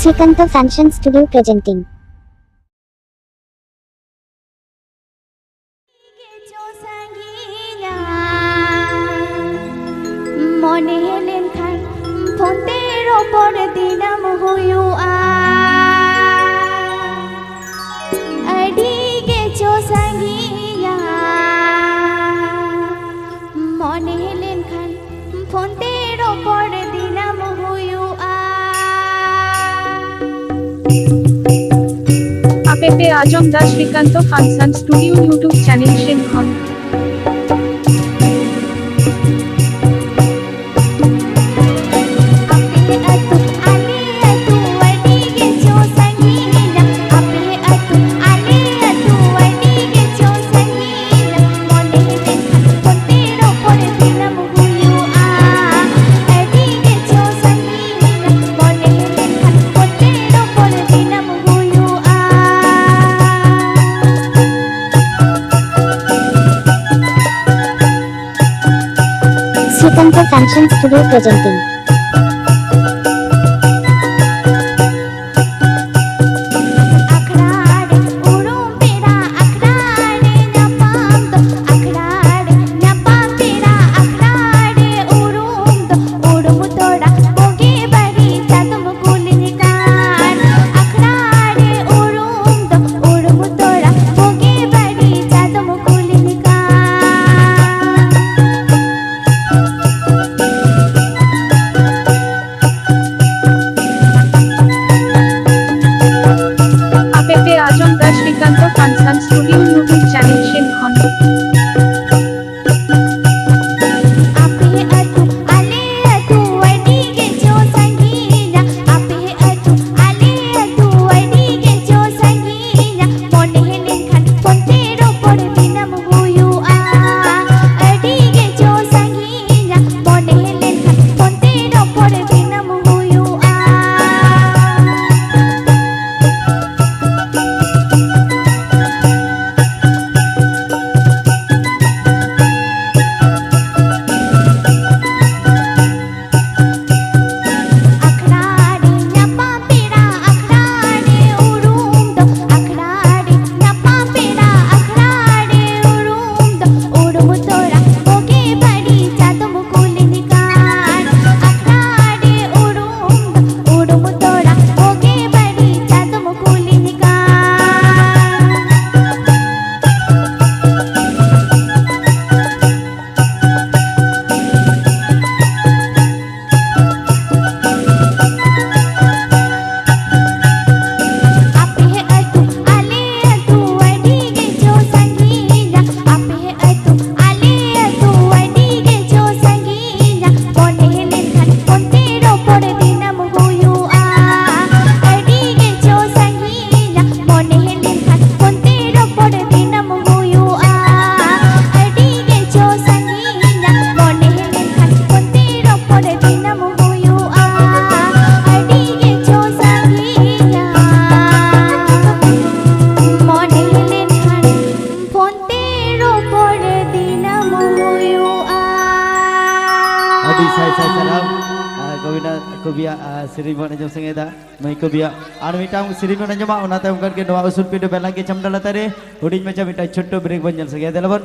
Srikanto Fashion Studio presenting. মনে Helen খান ফোনের ওপর দিনাম হুয়ুয়া আডি গেছো সাঙ্গিয়া মনে হেলেন খান ফোনের ওপর দিনাম হুয়ুয়া APP Ajam Da Srikanto Fashion Studio YouTube channel Shinkhon. Srikanto Fashion Studio presenting. APP Ajam Da Srikanto Fashion Studio YouTube channel Shinkhon. Saya salam kawina kubia Sri Mana jom sengeda mai kubia anu mitang Sri Mana joma onate mungkin ke doa usul pido belang ke camdala tare hudin macam minta chotto break banjal sengeda laban